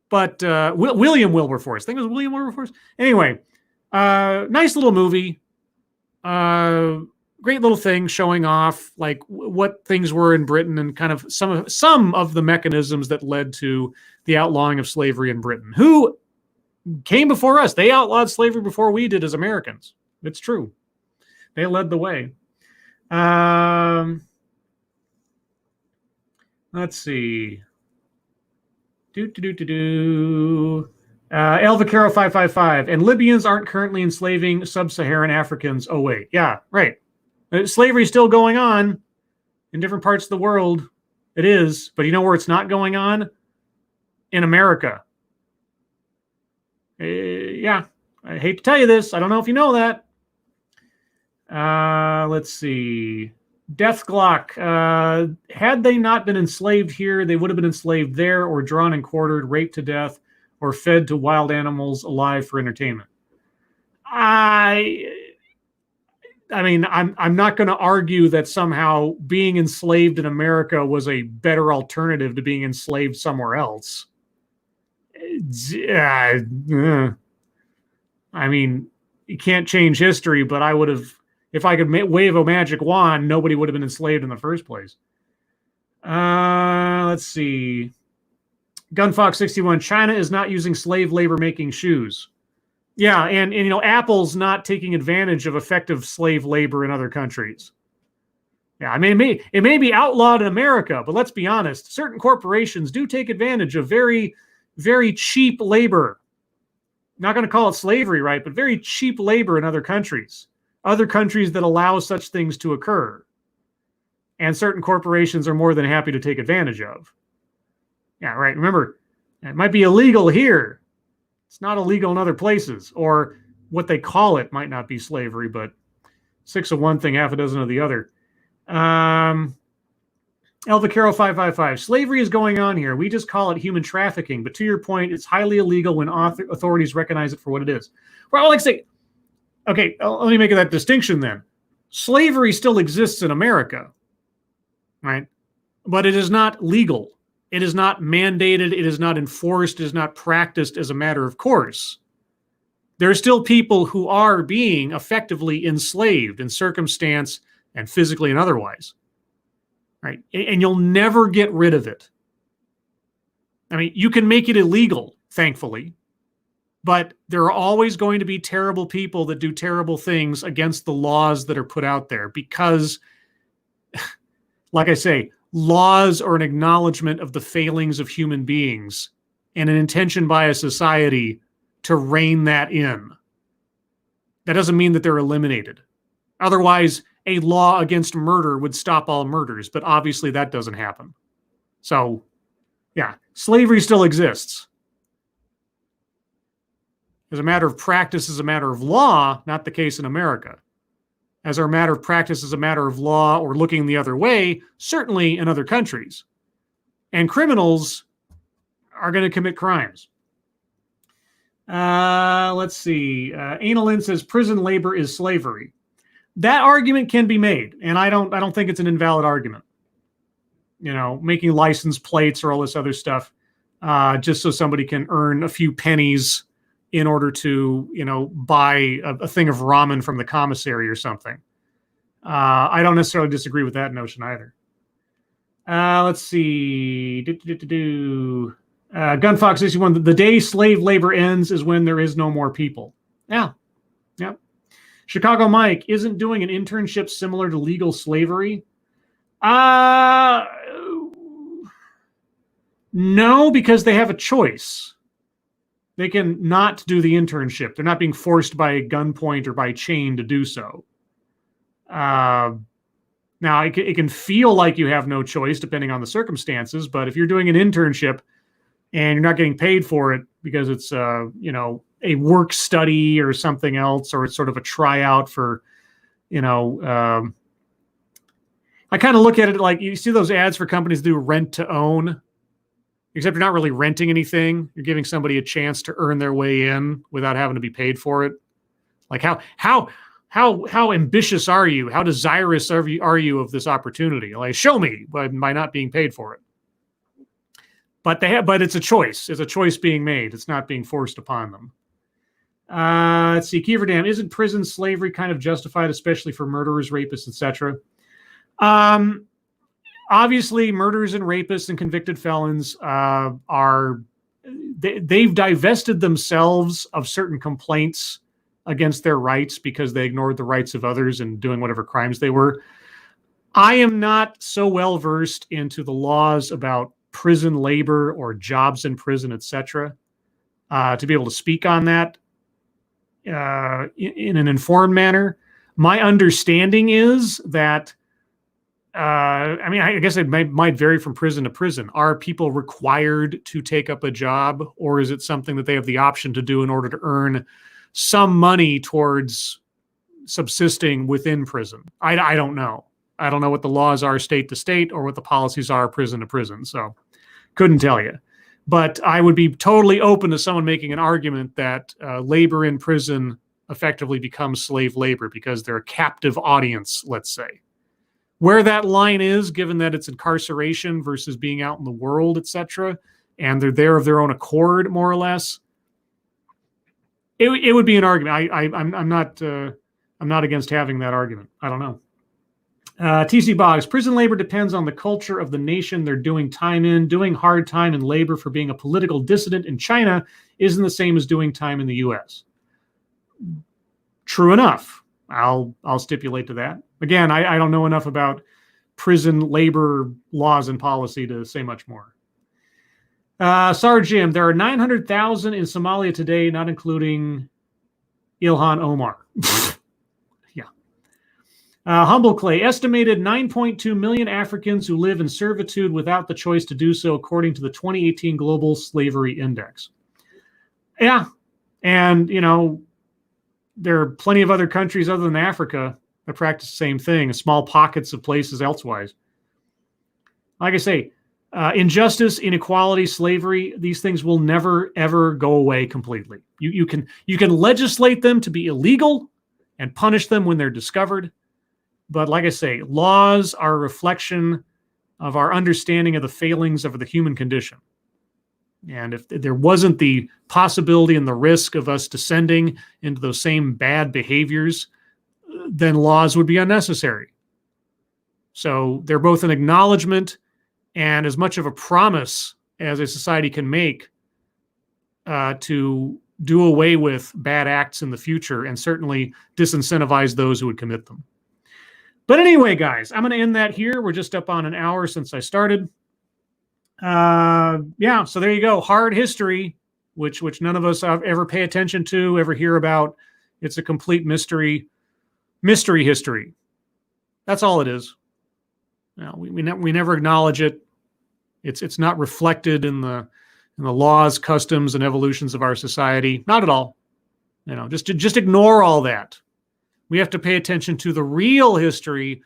But William Wilberforce, I think it was William Wilberforce. Anyway, nice little movie. Great little thing showing off like what things were in Britain and kind of some of the mechanisms that led to the outlawing of slavery in Britain. Who came before us? They outlawed slavery before we did as Americans. It's true. They led the way. Let's see. El Vaquero 555. And Libyans aren't currently enslaving sub-Saharan Africans. Oh, wait. Yeah, right. Slavery is still going on in different parts of the world. It is. But you know where it's not going on? In America. Yeah. I hate to tell you this. I don't know if you know that. Let's see. Death Glock. Had they not been enslaved here, they would have been enslaved there or drawn and quartered, raped to death, or fed to wild animals alive for entertainment. I mean, I'm not going to argue that somehow being enslaved in America was a better alternative to being enslaved somewhere else. I mean, you can't change history, but I would have, if I could wave a magic wand, nobody would have been enslaved in the first place. Let's see. Gunfox 61. China is not using slave labor making shoes. Yeah, and you know, Apple's not taking advantage of effective slave labor in other countries. Yeah, I mean, it may be outlawed in America, but let's be honest, certain corporations do take advantage of very, very cheap labor. Not going to call it slavery, right? But very cheap labor in other countries that allow such things to occur. And certain corporations are more than happy to take advantage of. Yeah, right. Remember, it might be illegal here. It's not illegal in other places, or what they call it might not be slavery, but six of one thing, half a dozen of the other. Elva Carol 555. Slavery is going on here. We just call it human trafficking. But to your point, it's highly illegal when authorities recognize it for what it is. Well, like I say, okay, let me make that distinction then. Slavery still exists in America, right? But it is not legal. It is not mandated. It is not enforced. It is not practiced as a matter of course. There are still people who are being effectively enslaved in circumstance and physically and otherwise. Right? And you'll never get rid of it. I mean, you can make it illegal, thankfully, but there are always going to be terrible people that do terrible things against the laws that are put out there because, like I say, laws are an acknowledgement of the failings of human beings and an intention by a society to rein that in. That doesn't mean that they're eliminated. Otherwise, a law against murder would stop all murders, but obviously that doesn't happen. So, yeah, slavery still exists. As a matter of practice, as a matter of law, not the case in America. As a matter of practice, as a matter of law, or looking the other way, certainly in other countries. And criminals are going to commit crimes. Let's see. Annalyn says prison labor is slavery. That argument can be made, and I don't think it's an invalid argument. You know, making license plates or all this other stuff, just so somebody can earn a few pennies in order to, you know, buy a thing of ramen from the commissary or something. I don't necessarily disagree with that notion either. Let's see. Gunfox 61. The day slave labor ends is when there is no more people. Yeah. Yep. Chicago Mike, isn't doing an internship similar to legal slavery? No, because they have a choice. They can not do the internship. They're not being forced by a gunpoint or by chain to do so. Now, it can feel like you have no choice depending on the circumstances, but if you're doing an internship and you're not getting paid for it because it's, you know, a work study or something else, or it's sort of a tryout for, you know, I kind of look at it like you see those ads for companies that do rent to own, except you're not really renting anything. You're giving somebody a chance to earn their way in without having to be paid for it. Like how ambitious are you? How desirous are you of this opportunity? Like, show me by not being paid for it. But it's a choice. It's a choice being made. It's not being forced upon them. Let's see. Kiefer Dam, isn't prison slavery kind of justified, especially for murderers, rapists, etc.? Obviously, murderers and rapists and convicted felons they've divested themselves of certain complaints against their rights because they ignored the rights of others and doing whatever crimes they were. I am not so well versed into the laws about prison labor or jobs in prison, etc., to be able to speak on that in an informed manner. My understanding is that, I mean, I guess it might vary from prison to prison. Are people required to take up a job, or is it something that they have the option to do in order to earn some money towards subsisting within prison? I don't know. I don't know what the laws are state to state or what the policies are prison to prison. So couldn't tell you. But I would be totally open to someone making an argument that labor in prison effectively becomes slave labor because they're a captive audience, let's say. Where that line is, given that it's incarceration versus being out in the world, etc., and they're there of their own accord, more or less, it would be an argument. I'm not against having that argument. I don't know. TC Boggs, prison labor depends on the culture of the nation they're doing time in. Doing hard time and labor for being a political dissident in China isn't the same as doing time in the U.S. true enough. I'll stipulate to that. Again, I don't know enough about prison labor laws and policy to say much more. Sarge Jim, there are 900,000 in Somalia today, not including Ilhan Omar. Yeah. Humble Clay, estimated 9.2 million Africans who live in servitude without the choice to do so, according to the 2018 Global Slavery Index. Yeah. And, there are plenty of other countries other than Africa that practice the same thing, small pockets of places elsewise. Like I say, injustice, inequality, slavery, these things will never, ever go away completely. You can legislate them to be illegal and punish them when they're discovered. But like I say, laws are a reflection of our understanding of the failings of the human condition. And if there wasn't the possibility and the risk of us descending into those same bad behaviors, then laws would be unnecessary. So they're both an acknowledgement and as much of a promise as a society can make to do away with bad acts in the future and certainly disincentivize those who would commit them. But anyway, guys, I'm going to end that here. We're just up on an hour since I started. Yeah, so there you go. Hard history, which none of us ever pay attention to, ever hear about. It's a complete mystery history. That's all it is. We never acknowledge it. It's not reflected in the laws, customs, and evolutions of our society. Not at all. Just ignore all that. We have to pay attention to the real history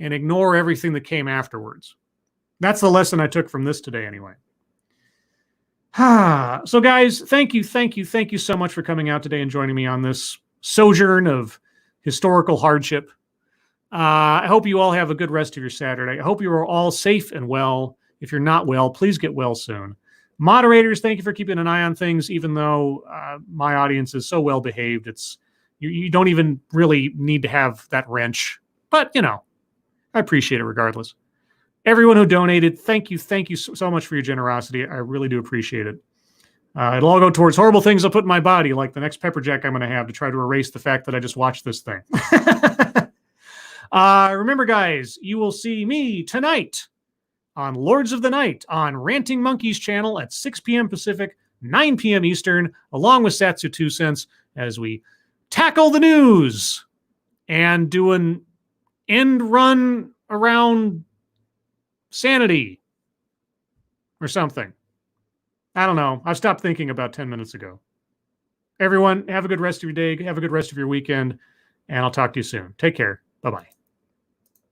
and ignore everything that came afterwards. That's the lesson I took from this today, anyway. So, guys, thank you so much for coming out today and joining me on this sojourn of historical hardship. I hope you all have a good rest of your Saturday. I hope you are all safe and well. If you're not well, please get well soon. Moderators, thank you for keeping an eye on things, even though my audience is so well behaved. You don't even really need to have that wrench, but I appreciate it regardless. Everyone who donated, thank you so much for your generosity. I really do appreciate it. It'll all go towards horrible things I'll put in my body, like the next pepper jack I'm going to have to try to erase the fact that I just watched this thing. Remember, guys, you will see me tonight on Lords of the Night on Ranting Monkeys channel at 6 p.m. Pacific, 9 p.m. Eastern, along with Satsu 2 Cents, as we tackle the news and do an end run around sanity or something. I don't know. I stopped thinking about 10 minutes ago. Everyone, have a good rest of your day. Have a good rest of your weekend. And I'll talk to you soon. Take care. Bye-bye.